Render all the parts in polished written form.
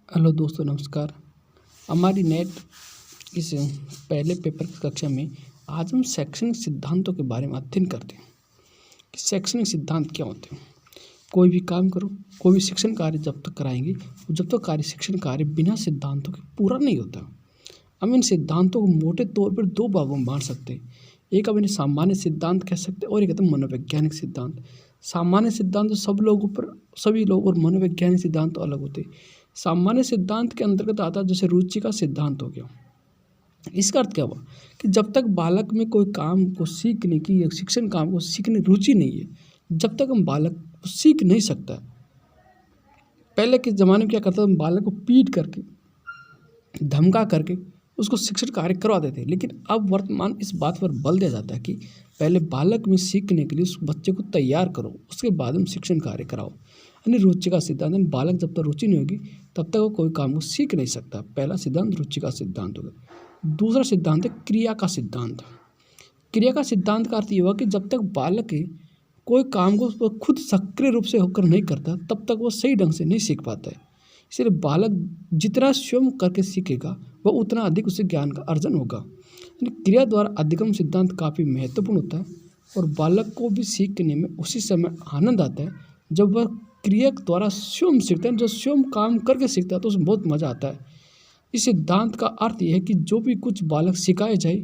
Hello दोस्तों, नमस्कार। हमारी नेट इस पहले पेपर की कक्षा में आज हम शैक्षणिक सिद्धांतों के बारे में अध्ययन करते हैं कि शैक्षणिक सिद्धांत क्या होते हैं। कोई भी काम करो, कोई भी शिक्षण कार्य जब तक कराएंगे जब तक कार्य शिक्षण कार्य बिना सिद्धांतों के पूरा नहीं होता। हम इन सिद्धांतों को मोटे तौर पर दो भागों में बांट सकते हैं। एक हम इन्हें सामान्य सिद्धांत कह सकते हैं और एक कहते हैं मनोवैज्ञानिक सिद्धांत। सामान्य सिद्धांत तो सभी लोग और मनोवैज्ञानिक सिद्धांत तो अलग होते हैं। सामान्य सिद्धांत के अंतर्गत आता है जैसे रुचि का सिद्धांत हो गया। इसका अर्थ क्या हुआ कि जब तक बालक में कोई काम को सीखने की या शिक्षण काम को सीखने रुचि नहीं है, जब तक हम बालक को सीख नहीं सकता। पहले के ज़माने में क्या करता था, बालक को पीट करके धमका करके उसको शिक्षण कार्य करवाते थे। लेकिन अब वर्तमान इस बात पर बल दिया जाता है कि पहले बालक में सीखने के लिए उस बच्चे को तैयार करो, उसके बाद हम शिक्षण कार्य कराओ। यानी रुचि का सिद्धांत, यानी बालक जब तक रुचि नहीं होगी तब तक वो कोई काम को सीख नहीं सकता। पहला सिद्धांत रुचि का सिद्धांत होगा। दूसरा सिद्धांत है क्रिया का सिद्धांत। क्रिया का सिद्धांत का अर्थ ये हुआ कि जब तक बालक कोई काम को खुद सक्रिय रूप से होकर नहीं करता तब तक वो सही ढंग से नहीं सीख पाता है। इसलिए बालक जितना स्वयं करके सीखेगा वह उतना अधिक उसे ज्ञान का अर्जन होगा। क्रिया द्वारा अधिगम सिद्धांत काफ़ी महत्वपूर्ण होता है और बालक को भी सीखने में उसी समय आनंद आता है जब वह क्रिया द्वारा स्वयं सीखता है। जब स्वयं काम करके सीखता है तो उसमें बहुत मज़ा आता है। इस सिद्धांत का अर्थ यह है कि जो भी कुछ बालक सिखाया जाए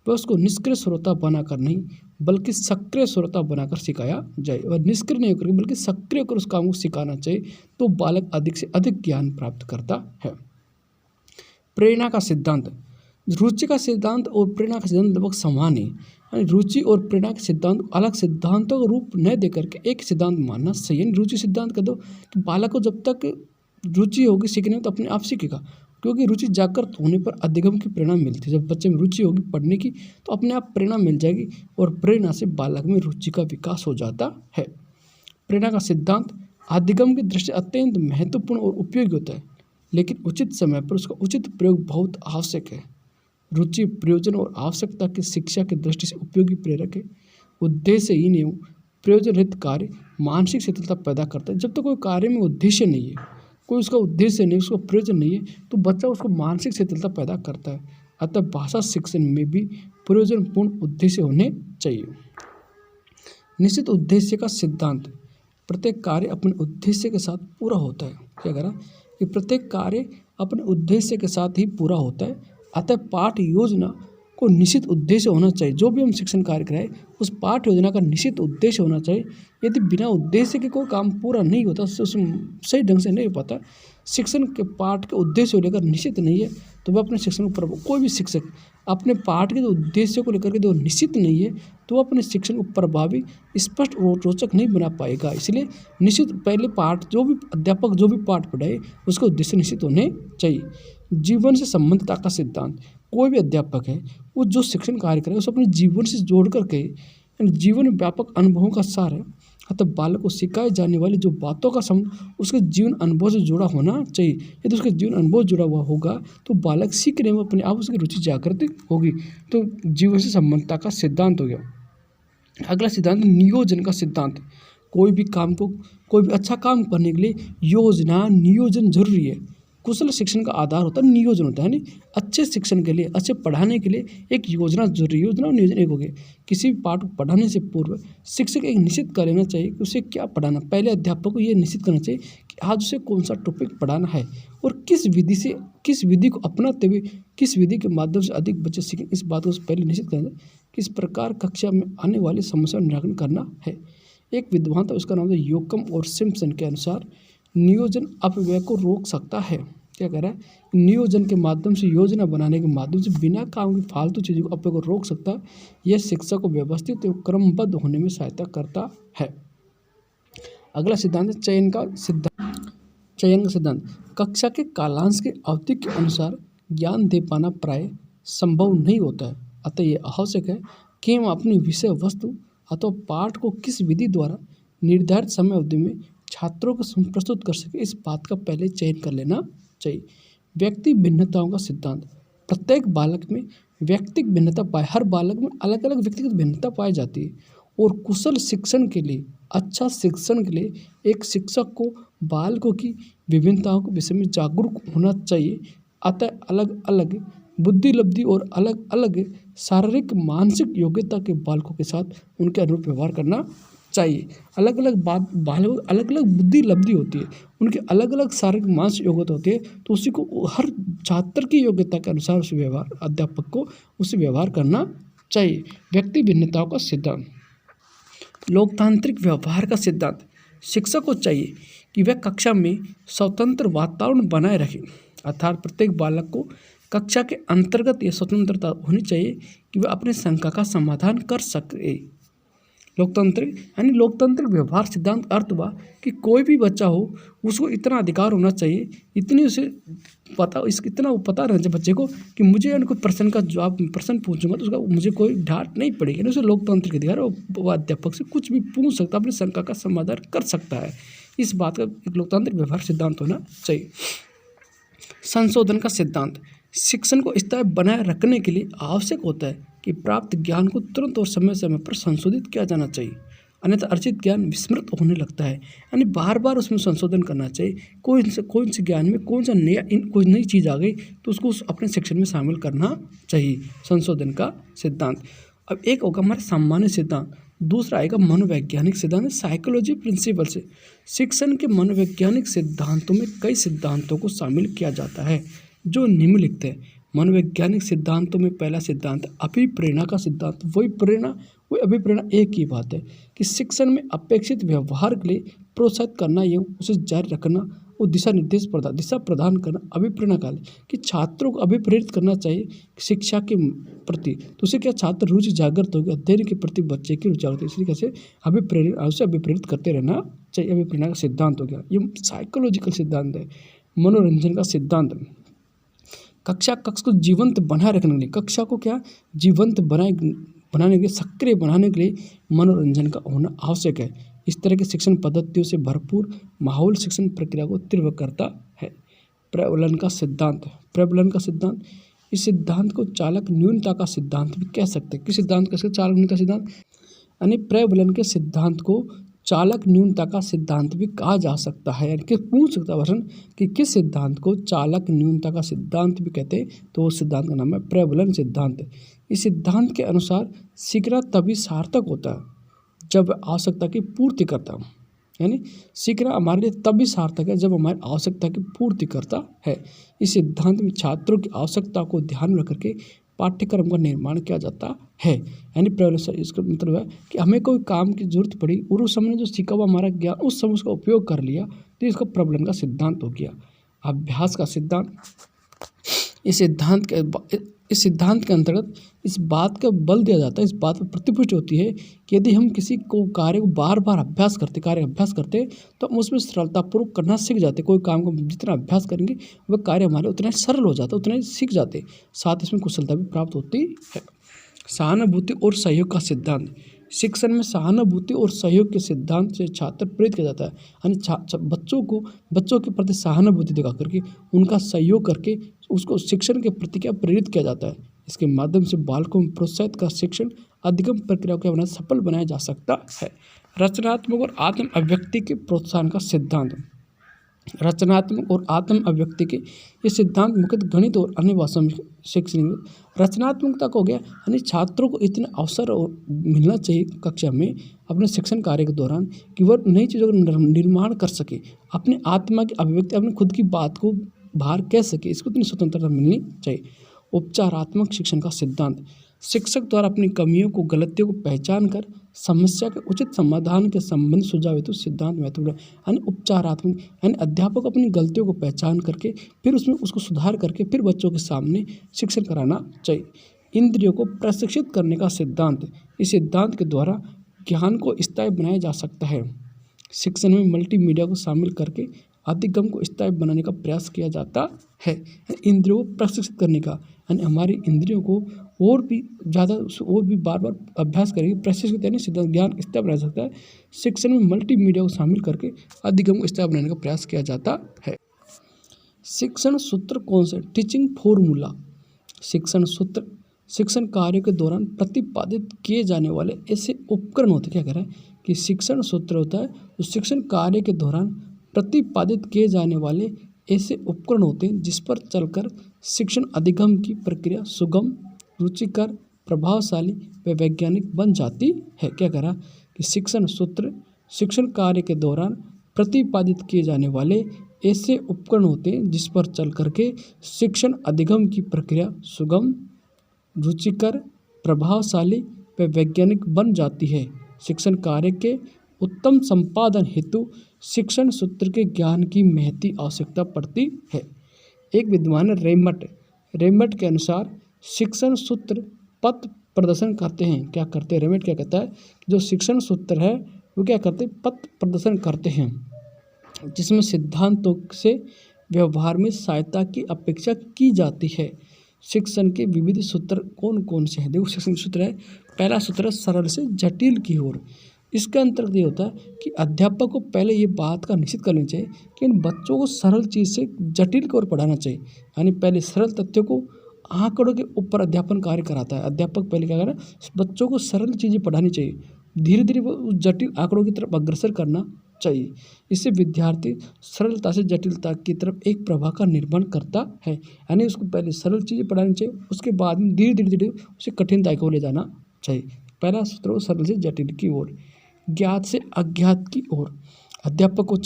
वह उसको निष्क्रिय श्रोता बनाकर नहीं बल्कि सक्रिय श्रोता बनाकर सिखाया जाए। और निष्क्रिय नहीं होकर बल्कि सक्रिय होकर उस काम को सिखाना चाहिए, तो बालक अधिक से अधिक ज्ञान प्राप्त करता है। प्रेरणा का सिद्धांत। रुचि का सिद्धांत और प्रेरणा का सिद्धांत लगभग समान है। यानी रुचि और प्रेरणा के सिद्धांत अलग सिद्धांतों का रूप न देकर के एक सिद्धांत मानना सही है। रुचि सिद्धांत कह दो कि बालक को जब तक रुचि होगी सीखने में तो अपने आप सीखेगा, क्योंकि रुचि जागृत होने पर अधिगम की प्रेरणा मिलती है। जब बच्चे में रुचि होगी पढ़ने की तो अपने आप प्रेरणा मिल जाएगी और प्रेरणा से बालक में रुचि का विकास हो जाता है। प्रेरणा का सिद्धांत अधिगम की दृष्टि अत्यंत महत्वपूर्ण और उपयोगी होता है, लेकिन उचित समय पर उसका उचित प्रयोग बहुत आवश्यक है। रुचि, प्रयोजन और आवश्यकता की शिक्षा की दृष्टि से उपयोगी प्रेरक है। उद्देश्यहीन एवं प्रयोजन रहित कार्य मानसिक शिथिलता पैदा करता है। जब तक कोई कार्य में उद्देश्य नहीं है, कोई उसका उद्देश्य नहीं, उसका प्रयोजन नहीं है, तो बच्चा उसको मानसिक शिथिलता पैदा करता है। अतः भाषा शिक्षण में भी प्रयोजनपूर्ण उद्देश्य होने चाहिए। निश्चित उद्देश्य का सिद्धांत। प्रत्येक कार्य अपने उद्देश्य के साथ पूरा होता है। क्या करा कि प्रत्येक कार्य अपने उद्देश्य के साथ ही पूरा होता है। अतः पाठ योजना को निश्चित उद्देश्य होना चाहिए। जो भी हम शिक्षण कार्य कराएं उस पाठ योजना का निश्चित उद्देश्य होना चाहिए। यदि बिना उद्देश्य के कोई काम पूरा नहीं होता, उसमें सही ढंग से नहीं हो पाता, शिक्षण के पाठ के उद्देश्य को लेकर निश्चित नहीं है तो वह अपने शिक्षण को कोई भी शिक्षक अपने पाठ के जो उद्देश्य को लेकर के जो निश्चित नहीं है तो वह अपने शिक्षण को प्रभावी, स्पष्ट और रोचक नहीं बना पाएगा। इसलिए निश्चित पहले पाठ जो भी अध्यापक जो भी पाठ पढ़ाए उसका उद्देश्य निश्चित होने चाहिए। जीवन से संबंधता का सिद्धांत। कोई भी अध्यापक है वो जो शिक्षण कार्य करे उसे अपने जीवन से जोड़ करके, जीवन में व्यापक अनुभवों का सार है। अतः बालक को सिखाई जाने वाली जो बातों का उसके जीवन अनुभव से जुड़ा होना चाहिए। यदि उसके जीवन अनुभव जुड़ा हुआ होगा तो बालक सीखने में अपने आप उसकी रुचि जागृत होगी। तो जीवन से संबंधता का सिद्धांत हो गया। अगला सिद्धांत नियोजन का सिद्धांत। कोई भी अच्छा काम करने के लिए योजना, नियोजन जरूरी है। कुशल शिक्षण का आधार होता है नियोजन होता है। यानी अच्छे शिक्षण के लिए, अच्छे पढ़ाने के लिए एक योजना जरूरी है। योजना और नियोजन एक हो गया। किसी भी पाठ को पढ़ाने से पूर्व शिक्षक एक निश्चित कर लेना चाहिए कि उसे क्या पढ़ाना। पहले अध्यापक को ये निश्चित करना चाहिए कि आज उसे कौन सा टॉपिक पढ़ाना है और किस विधि को अपनाते हुए किस विधि के माध्यम से अधिक बच्चे सीखें। इस बात को पहले निश्चित करना चाहिए। किस प्रकार कक्षा में आने वाली समस्या का निराकरण करना है। एक विद्वान था, उसका नाम था योकम और सिम्पसन के अनुसार नियोजन अपव्यय को रोक सकता है। क्या कह रहा है, नियोजन के माध्यम से, योजना बनाने के माध्यम से बिना काम की फालतू चीज़ों को अपव्यय को रोक सकता है। यह शिक्षा को व्यवस्थित एवं क्रमबद्ध होने में सहायता करता है। अगला सिद्धांत है चयन का सिद्धांत। कक्षा के कालांश के अवधि के अनुसार ज्ञान दे पाना प्राय संभव नहीं होता है। अतः यह आवश्यक है कि हम अपनी विषय वस्तु अथवा पाठ को किस विधि द्वारा निर्धारित समय अवधि में छात्रों को प्रस्तुत कर सके, इस बात का पहले चयन कर लेना चाहिए। व्यक्ति भिन्नताओं का सिद्धांत। प्रत्येक बालक में व्यक्तिगत भिन्नता हर बालक में अलग अलग व्यक्तिगत भिन्नता पाई जाती है और कुशल शिक्षण के लिए, अच्छा शिक्षण के लिए एक शिक्षक को बालकों की विभिन्नताओं के विषय में जागरूक होना चाहिए। अतः अलग अलग बुद्धि लब्धि और अलग अलग शारीरिक मानसिक योग्यता के बालकों के साथ उनके अनुरूप व्यवहार करना चाहिए। अलग अलग बालकों अलग अलग बुद्धि लब्धि होती है, उनकी अलग अलग शारीरिक मानसिक योग्यता होती है, तो उसी को हर छात्र की योग्यता के अनुसार उसे व्यवहार अध्यापक को उसे व्यवहार करना चाहिए। व्यक्ति भिन्नताओं का सिद्धांत, लोकतांत्रिक व्यवहार का सिद्धांत। शिक्षक को चाहिए कि वह कक्षा में स्वतंत्र वातावरण बनाए रखे, अर्थात प्रत्येक बालक को कक्षा के अंतर्गत यह स्वतंत्रता होनी चाहिए कि वह अपने शंका का समाधान कर सके। लोकतांत्रिक व्यवहार सिद्धांत अर्थ हुआ कि कोई भी बच्चा हो उसको इतना अधिकार होना चाहिए, इतनी उसे इतना वो पता रहना चाहिए बच्चे को कि मुझे कोई प्रश्न पूछूंगा तो उसका मुझे कोई डांट नहीं पड़ेगी। उसे लोकतांत्रिक अधिकार, वो अध्यापक से कुछ भी पूछ सकता, अपनी शंका का समाधान कर सकता है। इस बात का एक लोकतांत्रिक व्यवहार सिद्धांत होना चाहिए। संशोधन का सिद्धांत, शिक्षण को स्थायी बनाए रखने के लिए आवश्यक होता है कि प्राप्त ज्ञान को तुरंत और समय समय पर संशोधित किया जाना चाहिए, अन्यथा अर्जित ज्ञान विस्मृत होने लगता है। यानी बार बार उसमें संशोधन करना चाहिए। कौन से ज्ञान में कोई नई चीज़ आ गई तो उसको अपने शिक्षण में शामिल करना चाहिए। संशोधन का सिद्धांत। अब एक होगा हमारा सामान्य सिद्धांत, दूसरा आएगा मनोवैज्ञानिक सिद्धांत, साइकोलॉजी प्रिंसिपल से। शिक्षण के मनोवैज्ञानिक सिद्धांतों में कई सिद्धांतों को शामिल किया जाता है जो निम्नलिखित है। मनोवैज्ञानिक सिद्धांतों में पहला सिद्धांत अभिप्रेरणा का सिद्धांत। वही अभिप्रेरणा एक ही बात है कि शिक्षण में अपेक्षित व्यवहार के लिए प्रोत्साहित करना एवं उसे जारी रखना और दिशा प्रदान करना अभिप्रेरणा काल कि छात्रों को अभिप्रेरित करना चाहिए शिक्षा के प्रति, तो उसे क्या छात्र रुचि जागृत होगी, अध्ययन के प्रति बच्चे की रुचि जागृत, इसलिए कैसे अभिप्रेरित करते रहना चाहिए। अभिप्रेरणा का सिद्धांत हो गया। ये साइकोलॉजिकल सिद्धांत है। मनोरंजन का सिद्धांत, कक्षा को जीवंत बनाए रखने के लिए, कक्षा को क्या जीवंत बनाने के लिए, सक्रिय बनाने के लिए मनोरंजन का होना आवश्यक है। इस तरह के शिक्षण पद्धतियों से भरपूर माहौल शिक्षण प्रक्रिया को तीव्र करता है। प्रबलन का सिद्धांत, इस सिद्धांत को चालक न्यूनता का सिद्धांत भी कह सकते हैं। किस सिद्धांत का चालक न्यूनता सिद्धांत, यानी प्रबलन के सिद्धांत को चालक न्यूनता का सिद्धांत भी कहा जा सकता है। यानी कि पूछ सकता है प्रश्न कि किस सिद्धांत को चालक न्यूनता का सिद्धांत भी कहते हैं, तो उस सिद्धांत का नाम है प्रबलन सिद्धांत। इस सिद्धांत के अनुसार सीखना तभी सार्थक होता है जब आवश्यकता की पूर्ति करता है। यानी सीखना हमारे लिए तभी सार्थक है जब हमारी आवश्यकता की पूर्ति करता है। इस सिद्धांत में छात्रों की आवश्यकता को ध्यान में रख करके पाठ्यक्रम का निर्माण किया जाता है। यानी प्रबलन, इसका मतलब है कि हमें कोई काम की जरूरत पड़ी और उस समय जो सीखा हुआ हमारा ज्ञान उस समय उसका उपयोग कर लिया, तो इसका प्रबलन का सिद्धांत हो गया। अभ्यास का सिद्धांत, इस सिद्धांत के अंतर्गत इस बात का बल दिया जाता है, इस बात पर प्रतिपुष्टि होती है कि यदि हम किसी को कार्य को बार बार अभ्यास करते तो हम उसमें सरलतापूर्वक करना सीख जाते। कोई काम को जितना अभ्यास करेंगे वह कार्य हमारे उतना ही सरल हो जाता है, उतना ही सीख जाते, साथ इसमें कुशलता भी प्राप्त होती है। सहानुभूति और सहयोग का सिद्धांत, शिक्षण में सहानुभूति और सहयोग के सिद्धांत से छात्र प्रेरित किया जाता है। यानी बच्चों के प्रति सहानुभूति दिखा करके उनका सहयोग करके उसको शिक्षण के प्रति क्या प्रेरित किया जाता है। इसके माध्यम से बालकों में प्रोत्साहित कर शिक्षण अधिगम प्रक्रिया को सफल बनाया जा सकता है। रचनात्मक और आत्म अभिव्यक्ति के प्रोत्साहन का सिद्धांत, रचनात्मक और आत्म अभिव्यक्ति के ये सिद्धांत मुख्यतः गणित और अन्य भाषाओं में शिक्षण रचनात्मकता को हो गया। यानी छात्रों को इतने अवसर मिलना चाहिए कक्षा में अपने शिक्षण कार्य के दौरान कि वह नई चीज़ों का निर्माण कर सके, अपने आत्मा की अभिव्यक्ति, अपने खुद की बात को बाहर कह सके, इसको इतनी स्वतंत्रता मिलनी चाहिए। उपचारात्मक शिक्षण का सिद्धांत, शिक्षक द्वारा अपनी कमियों को गलतियों को पहचान कर समस्या के उचित समाधान के संबंध सुझाव हेतु सिद्धांत महत्वपूर्ण। यानी उपचारात्मक, यानी अध्यापक अपनी गलतियों को पहचान करके फिर उसमें उसको सुधार करके फिर बच्चों के सामने शिक्षण कराना चाहिए। इंद्रियों को प्रशिक्षित करने का सिद्धांत, इस सिद्धांत के द्वारा ज्ञान को स्थायी बनाया जा सकता है। शिक्षण में मल्टीमीडिया को शामिल करके अधिगम को स्थायी बनाने का प्रयास किया जाता है। इंद्रियों को प्रशिक्षित करने का, यानी हमारी इंद्रियों को और भी बार बार अभ्यास करेंगे, प्रशिक्षित यानी सिद्धांत ज्ञान स्थायी बनाया जा सकता है। शिक्षण में मल्टीमीडिया को शामिल करके अधिगम को स्थायी बनाने का प्रयास किया जाता है। शिक्षण सूत्र कौन से? टीचिंग फॉर्मूला, शिक्षण सूत्र शिक्षण कार्य के दौरान प्रतिपादित किए जाने वाले ऐसे उपकरण होते, क्या कह रहा है कि शिक्षण सूत्र होता है तो शिक्षण कार्य के दौरान प्रतिपादित किए जाने वाले ऐसे उपकरण होते हैं जिस पर चलकर शिक्षण अधिगम की प्रक्रिया सुगम, रुचिकर, प्रभावशाली व वैज्ञानिक बन जाती है। क्या कह रहा कि शिक्षण सूत्र शिक्षण कार्य के दौरान प्रतिपादित किए जाने वाले ऐसे उपकरण होते हैं जिस पर चल करके शिक्षण अधिगम की प्रक्रिया सुगम, रुचिकर, प्रभावशाली व वैज्ञानिक बन जाती है। शिक्षण कार्य के उत्तम संपादन हेतु शिक्षण सूत्र के ज्ञान की महती आवश्यकता पड़ती है। एक विद्वान रेमट के अनुसार शिक्षण सूत्र पथ प्रदर्शन करते हैं। क्या करते हैं? रेमट क्या कहता है, जो शिक्षण सूत्र है वो क्या करते हैं, पथ प्रदर्शन करते हैं, जिसमें सिद्धांतों से व्यवहार में सहायता की अपेक्षा की जाती है। शिक्षण के विविध सूत्र कौन कौन से हैं? देखो, शिक्षण सूत्र है, पहला सूत्र है सरल से जटिल की ओर। इसके अंतर्गत ये होता है कि अध्यापक को पहले ये बात का निश्चित कर लेना चाहिए कि इन बच्चों को सरल चीज़ से जटिल की ओर पढ़ाना चाहिए। यानी पहले सरल तथ्यों को आंकड़ों के ऊपर अध्यापन कार्य कराता है। अध्यापक पहले क्या करें, बच्चों को सरल चीज़ें पढ़ानी चाहिए, धीरे धीरे वो उस जटिल आंकड़ों की तरफ अग्रसर करना चाहिए। इससे विद्यार्थी सरलता से जटिलता की तरफ एक प्रवाह का निर्माण करता है। यानी उसको पहले सरल चीज़ें पढ़ानी चाहिए, उसके बाद में धीरे धीरे उसे कठिनता को ले जाना चाहिए। पहला सूत्र सरल से जटिल की ओर। ज्ञात से अज्ञात की ओर। अध्यापक को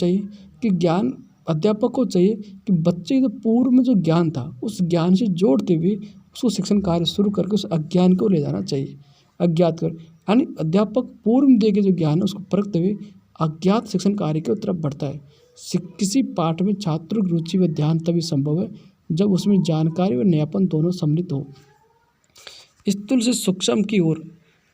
चाहिए कि बच्चे जो पूर्व में जो ज्ञान था उस ज्ञान से जोड़ते हुए उसको शिक्षण कार्य शुरू करके उस अज्ञान को ले जाना चाहिए, अज्ञात कर। यानी अध्यापक पूर्व में देखे जो ज्ञान है उसको परखते हुए अज्ञात शिक्षण कार्य की तरफ बढ़ता है। किसी पाठ में छात्रों की रुचि व ध्यान तभी संभव है जब उसमें जानकारी व नयापन दोनों सम्मिलित हो। स्थूल से सूक्ष्म की ओर।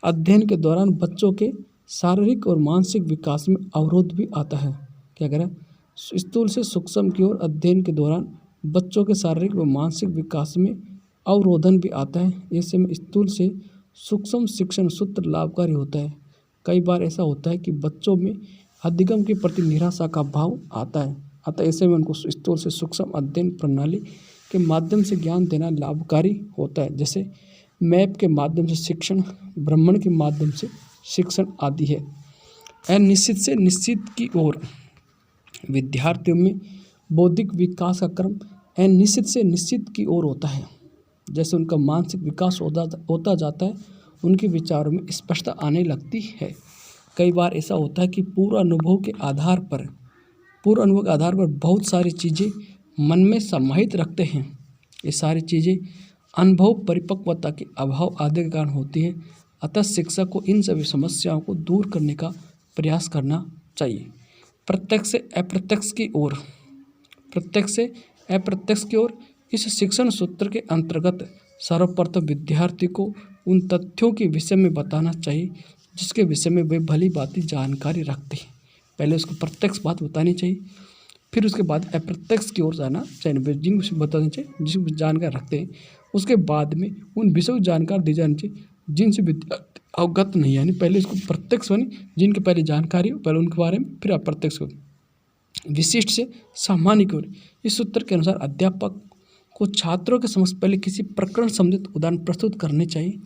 अध्ययन के दौरान बच्चों के शारीरिक और मानसिक विकास में अवरोध भी आता है। क्या करें? स्थूल से सूक्ष्म की ओर अध्ययन के दौरान बच्चों के शारीरिक व मानसिक विकास में अवरोधन भी आता है। ऐसे में स्थूल से सूक्ष्म शिक्षण सूत्र लाभकारी होता है। कई बार ऐसा होता है कि बच्चों में अधिगम के प्रति निराशा का भाव आता है, अतः ऐसे में उनको स्थूल से सूक्ष्म अध्ययन प्रणाली के माध्यम से ज्ञान देना लाभकारी होता है। जैसे मैप के माध्यम से शिक्षण, भ्रमण के माध्यम से शिक्षण आदि है। अनिश्चित से निश्चित की ओर। विद्यार्थियों में बौद्धिक विकास का क्रम अनिश्चित से निश्चित की ओर होता है। जैसे उनका मानसिक विकास होता जाता है, उनके विचारों में स्पष्टता आने लगती है। कई बार ऐसा होता है कि पूर्व अनुभव के आधार पर बहुत सारी चीज़ें मन में समाहित रखते हैं। ये सारी चीज़ें अनुभव परिपक्वता के अभाव आदि के कारण होती है। अतः शिक्षक को इन सभी समस्याओं को दूर करने का प्रयास करना चाहिए। प्रत्यक्ष से अप्रत्यक्ष की ओर। इस शिक्षण सूत्र के अंतर्गत सर्वप्रथम विद्यार्थी को उन तथ्यों के विषय में बताना चाहिए जिसके विषय में वे भली भांति जानकारी रखते हैं। पहले उसको प्रत्यक्ष बात बतानी चाहिए, फिर उसके बाद अप्रत्यक्ष की ओर जाना चाहिए, जिन विषय बताना चाहिए जिसको जानकारी रखते हैं। उसके बाद में उन विषयों की जानकारी दी जानी चाहिए जिनसे विद्यार्थी अवगत नहीं है। यानी पहले इसको प्रत्यक्ष बने, जिनके पहले जानकारी हो पहले उनके बारे में, फिर अप्रत्यक्ष हो। विशिष्ट से सामान्य की ओर। इस सूत्र के अनुसार अध्यापक को छात्रों के समक्ष पहले किसी प्रकरण संबंधित उदाहरण प्रस्तुत करने चाहिए,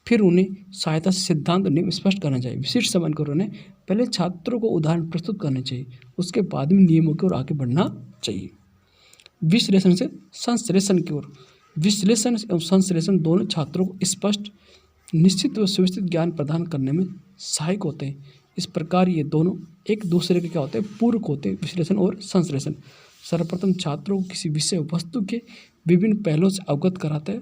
फिर उन्हें सहायता से सिद्धांत नियम स्पष्ट करना चाहिए। विशिष्ट सामान्य की ओर उन्हें पहले छात्रों को उदाहरण प्रस्तुत करने चाहिए, उसके बाद में नियमों की ओर आगे बढ़ना चाहिए। विश्लेषण से संश्लेषण की ओर। विश्लेषण एवं संश्लेषण दोनों छात्रों को स्पष्ट, निश्चित व सुव्यवस्थित ज्ञान प्रदान करने में सहायक होते हैं। इस प्रकार ये दोनों एक दूसरे के क्या होते हैं, पूरक होते हैं, विश्लेषण और संश्लेषण। सर्वप्रथम छात्रों को किसी विषय वस्तु के विभिन्न पहलुओं से अवगत कराता है,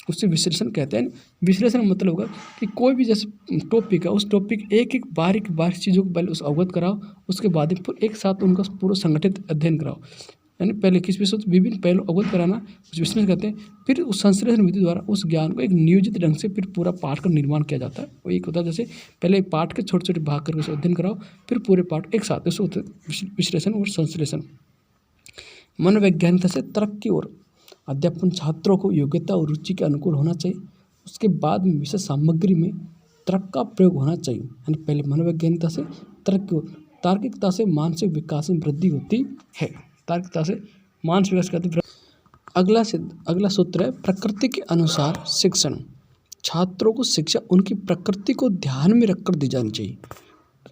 उसे विश्लेषण कहते हैं। विश्लेषण मतलब होगा कि कोई भी जैसे टॉपिक है, उस टॉपिक एक बारीक चीज़ों को पहले उस अवगत कराओ, उसके बाद फिर एक साथ उनका पूरा संगठित अध्ययन कराओ। यानी पहले किस विषय से विभिन्न पहलू अवगत कराना, उस विश्लेषण कहते हैं। फिर उस संश्लेषण विधि द्वारा उस ज्ञान को एक नियोजित ढंग से फिर पूरा पाठ का निर्माण किया जाता है। वो एक होता है जैसे पहले पाठ के छोटे छोटे भाग करके उसे अध्ययन कराओ, फिर पूरे पाठ एक साथ, उसको विश्लेषण और संश्लेषण। मनोवैज्ञानिकता से तर्क की ओर। अध्यापन छात्रों को योग्यता और रुचि के अनुकूल होना चाहिए, उसके बाद में विषय सामग्री में तर्क का प्रयोग होना चाहिए। यानी पहले मनोवैज्ञानिकता से तर्क की ओर। तार्किकता से मानसिक विकास में वृद्धि होती है। तार्किकता से मानसिक विकास करती। अगला सूत्र है प्रकृति के अनुसार शिक्षण। छात्रों को शिक्षा उनकी प्रकृति को ध्यान में रखकर दी जानी चाहिए।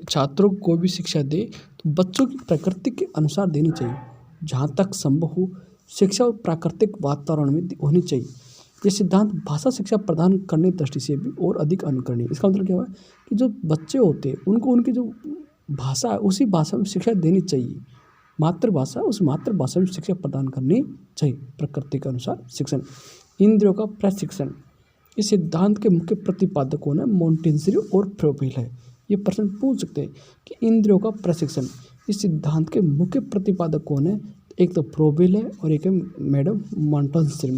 छात्रों को कोई भी शिक्षा दे तो बच्चों की प्रकृति के अनुसार देनी चाहिए। जहाँ तक संभव हो शिक्षा और प्राकृतिक वातावरण में होनी चाहिए। ये सिद्धांत भाषा शिक्षा प्रदान करने की दृष्टि से भी और अधिक अनुकरणीय। इसका मतलब क्या हुआ कि जो बच्चे होते हैं उनको उनकी जो भाषा है उसी भाषा में शिक्षा देनी चाहिए। मातृभाषा उस मातृभाषा में शिक्षा प्रदान करनी चाहिए। प्रकृति के अनुसार शिक्षण। इंद्रियों का प्रशिक्षण। इस सिद्धांत के मुख्य प्रतिपादक कौन है? मोंटेस्क्यू और फ्रोबेल है। ये प्रश्न पूछ सकते हैं कि इंद्रियों का प्रशिक्षण इस सिद्धांत के मुख्य प्रतिपादक कौन है? एक तो फ्रोबेल है और एक है मैडम मॉन्टेस्क्यू।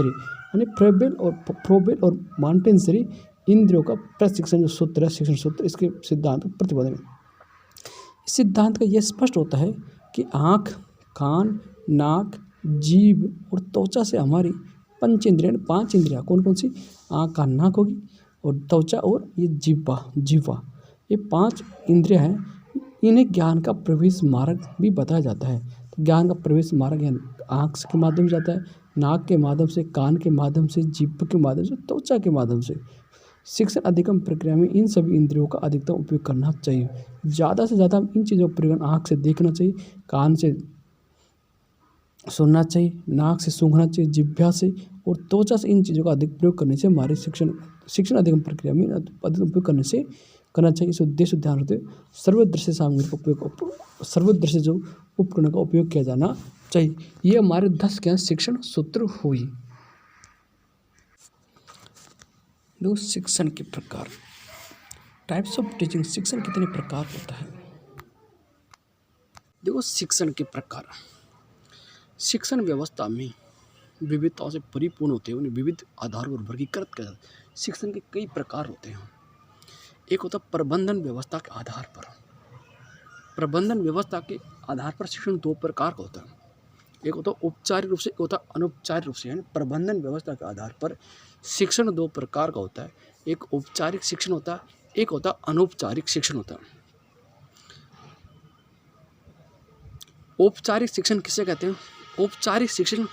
यानी फ्रोबेल और मॉन्टेस्क्यू इंद्रियों का प्रशिक्षण जो सूत्र है, शिक्षण सूत्र, इसके सिद्धांत प्रतिपादन है। इस सिद्धांत का यह स्पष्ट होता है कि आँख, कान, नाक, जीभ और त्वचा से हमारी पंचेंद्रियाँ, 5 इंद्रियाँ कौन कौन सी? आँख, कान, नाक होगी और त्वचा और ये जिह्वा, ये 5 इंद्रियाँ हैं। इन्हें ज्ञान का प्रवेश मार्ग भी बताया जाता है। तो ज्ञान का प्रवेश मार्ग यानी आँख के माध्यम से जाता है, नाक के माध्यम से, कान के माध्यम से, जीभ के माध्यम से, त्वचा के माध्यम से। शिक्षण अधिगम प्रक्रिया में इन सभी इंद्रियों का अधिकतम उपयोग करना चाहिए। ज़्यादा से ज़्यादा इन चीज़ों का प्रयोग आँख से देखना चाहिए, कान से सुनना चाहिए, नाक से सूंघना चाहिए, जिह्वा से और त्वचा से इन चीज़ों का अधिक प्रयोग करने से हमारे शिक्षण अधिगम प्रक्रिया में अधिक उपयोग करना चाहिए। इस उद्देश्य ध्यान रखते सर्वदृश्य सामग्री का उपयोग, सर्वदृश्य जो उपकरण का उपयोग किया जाना चाहिए। ये हमारे 10 क्या शिक्षण सूत्र हुई। दो शिक्षण के प्रकार। Types of teaching. शिक्षण कितने प्रकार होता है? देखो शिक्षण के प्रकार। शिक्षण व्यवस्था में विविधताओं से परिपूर्ण होते हैं, उन्हें विविध आधारों पर वर्गीकृत किया जाता है। शिक्षण के कई प्रकार होते हैं। एक होता प्रबंधन व्यवस्था के आधार पर। प्रबंधन व्यवस्था के आधार पर शिक्षण 2 प्रकार का होता है। एक होता औपचारिक रूप से, एक होता अनौपचारिक रूप से। यानी प्रबंधन व्यवस्था के आधार पर शिक्षण 2 प्रकार का होता है। एक औपचारिक शिक्षण होता है, एक होता अनौपचारिक शिक्षण होता है। औपचारिक शिक्षण किसे कहते हैं? औपचारिक शिक्षण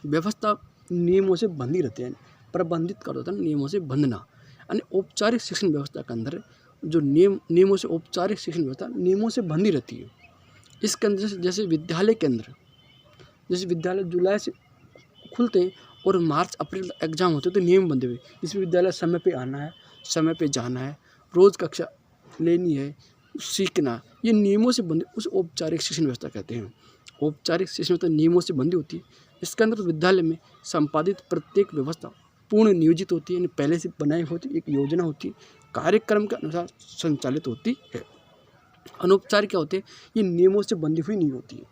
व्यवस्था नियमों से बंधी रहती है, प्रबंधित कर होता है नियमों से बंधना। यानी औपचारिक शिक्षण व्यवस्था के अंदर जो नियमों से, औपचारिक शिक्षण व्यवस्था नियमों से बंधी रहती है। इसके अंदर जैसे विद्यालय के अंदर, जैसे विद्यालय जुलाई से खुलते हैं और मार्च अप्रैल एग्जाम होते हैं, तो नियम बंधे हुए। इसमें विद्यालय समय पे आना है, समय पे जाना है, रोज़ कक्षा लेनी है, सीखना, ये नियमों से बंधे उस औपचारिक शिक्षण व्यवस्था कहते हैं। औपचारिक शिक्षण व्यवस्था नियमों से बंधी होती है। इसके अंदर विद्यालय में संपादित प्रत्येक व्यवस्था पूर्ण नियोजित होती है, यानी पहले से बनाई होती एक योजना होती है, कार्यक्रम के अनुसार संचालित होती है। अनौपचारिक क्या होते हैं? ये नियमों से बंधी हुई नहीं होती है।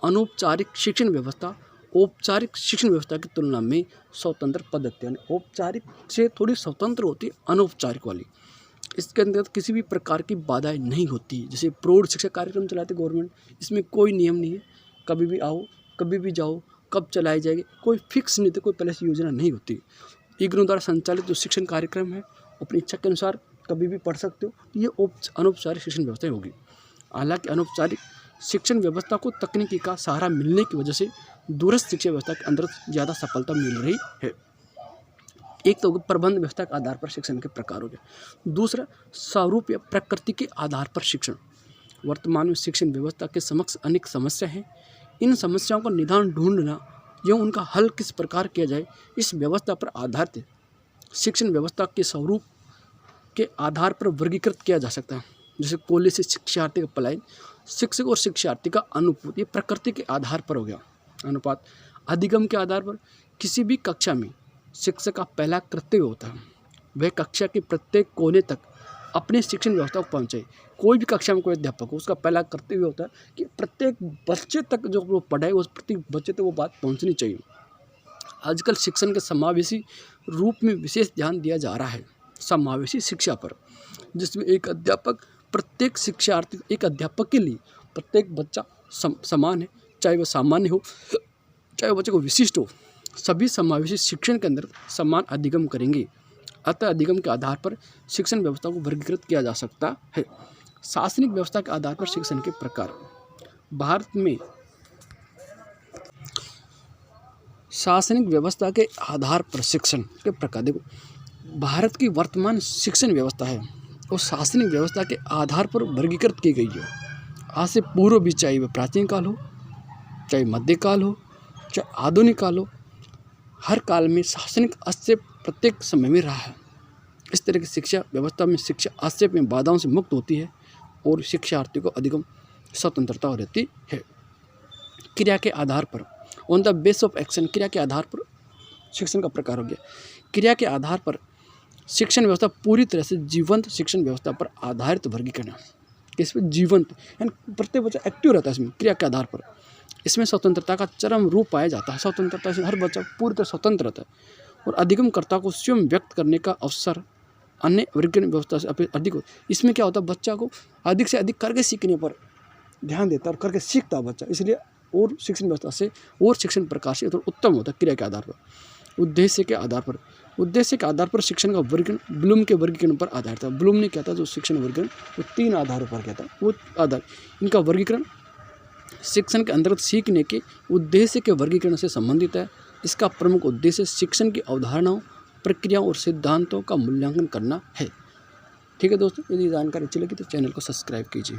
अनौपचारिक शिक्षण व्यवस्था औपचारिक शिक्षण व्यवस्था की तुलना में स्वतंत्र पद्धति, यानी औपचारिक से थोड़ी स्वतंत्र होती है अनौपचारिक वाली। इसके अंदर किसी भी प्रकार की बाधाएं नहीं होती। जैसे प्रौढ़ शिक्षा कार्यक्रम चलाते गवर्नमेंट, इसमें कोई नियम नहीं है, कभी भी आओ, कभी भी जाओ, कब चलाई जाएगी, कोई फिक्स नहीं होती, कोई पहले से योजना नहीं होती। इग्नू द्वारा संचालित जो शिक्षण कार्यक्रम है, अपनी इच्छा के अनुसार कभी भी पढ़ सकते हो, ये अनौपचारिक शिक्षण व्यवस्था होगी। हालांकि अनौपचारिक शिक्षण व्यवस्था को तकनीकी का सहारा मिलने की वजह से दूरस्थ शिक्षा व्यवस्था के अंदर ज़्यादा सफलता मिल रही है। एक तो प्रबंध व्यवस्था के आधार पर शिक्षण के प्रकार हो गया। दूसरा स्वरूप या प्रकृति के आधार पर शिक्षण। वर्तमान में शिक्षण व्यवस्था के समक्ष अनेक समस्या हैं। इन समस्याओं का निदान ढूंढना एवं उनका हल किस प्रकार किया जाए, इस व्यवस्था पर आधारित है। शिक्षण व्यवस्था के स्वरूप के आधार पर वर्गीकृत किया जा सकता है। जैसे कॉलेज से शिक्षार्थी का पलायन, शिक्षक और शिक्षार्थी का अनुपात, ये प्रकृति के आधार पर हो गया अनुपात। अधिगम के आधार पर किसी भी कक्षा में शिक्षक का पहला कर्तव्य होता है वह कक्षा के प्रत्येक कोने तक अपने शिक्षण व्यवस्था को पहुँचाए। कोई भी कक्षा में कोई अध्यापक हो, उसका पहला कर्तव्य होता है कि प्रत्येक बच्चे तक जो वो पढ़ाए उस प्रत्येक बच्चे तक वो बात पहुँचनी चाहिए। आजकल शिक्षण के समावेशी रूप में विशेष ध्यान दिया जा रहा है, समावेशी शिक्षा पर, जिसमें एक अध्यापक प्रत्येक शिक्षार्थी, एक अध्यापक के लिए प्रत्येक बच्चा समान है, चाहे वह सामान्य हो चाहे बच्चे को विशिष्ट हो। सभी समावेशी शिक्षण के अंदर समान अधिगम करेंगे। अतः अधिगम के आधार पर शिक्षण व्यवस्था को वर्गीकृत किया जा सकता है। शासनिक व्यवस्था के आधार पर शिक्षण के प्रकार। भारत में शासनिक व्यवस्था के आधार पर शिक्षण के प्रकार देखो, भारत की वर्तमान शिक्षण व्यवस्था है वो शासनिक व्यवस्था के आधार पर वर्गीकृत की गई है। आज से पूर्व भी, चाहे वह प्राचीन काल हो, चाहे मध्यकाल हो, चाहे आधुनिक काल हो, हर काल में शासनिक हस्तक्षेप प्रत्येक समय में रहा है। इस तरह की शिक्षा व्यवस्था में शिक्षा हस्तक्षेप में बाधाओं से मुक्त होती है और शिक्षार्थी को अधिगम स्वतंत्रता रहती है। क्रिया के आधार पर, on the base of action, क्रिया के आधार पर शिक्षण का प्रकार हो गया। क्रिया के आधार पर शिक्षण व्यवस्था पूरी तरह से जीवंत शिक्षण व्यवस्था पर आधारित वर्गीकरण है। इसमें जीवंत यानी प्रत्येक बच्चा एक्टिव रहता है इसमें क्रिया के आधार पर। इसमें स्वतंत्रता का चरम रूप पाया जाता है। स्वतंत्रता से हर बच्चा पूरी तरह स्वतंत्र रहता है और अधिगमकर्ता को स्वयं व्यक्त करने का अवसर अन्य वर्गीकरण व्यवस्था से अधिक हो। इसमें क्या होता है, बच्चा को अधिक से अधिक करके सीखने पर ध्यान देता है और करके सीखता है बच्चा, इसलिए और शिक्षण व्यवस्था से और शिक्षण प्रकार से उत्तम होता है क्रिया के आधार पर। उद्देश्य के आधार पर, उद्देश्य के आधार पर शिक्षण का वर्गीकरण ब्लूम के वर्गीकरण पर आधारित था। ब्लूम ने क्या था, जो शिक्षण वर्गीकरण वो 3 आधारों पर क्या था, वो आधार इनका वर्गीकरण शिक्षण के अंतर्गत सीखने के उद्देश्य के वर्गीकरण से संबंधित है। इसका प्रमुख उद्देश्य शिक्षण की अवधारणाओं, प्रक्रियाओं और सिद्धांतों का मूल्यांकन करना है। ठीक है दोस्तों, यदि जानकारी अच्छी लगी तो चैनल को सब्सक्राइब कीजिए।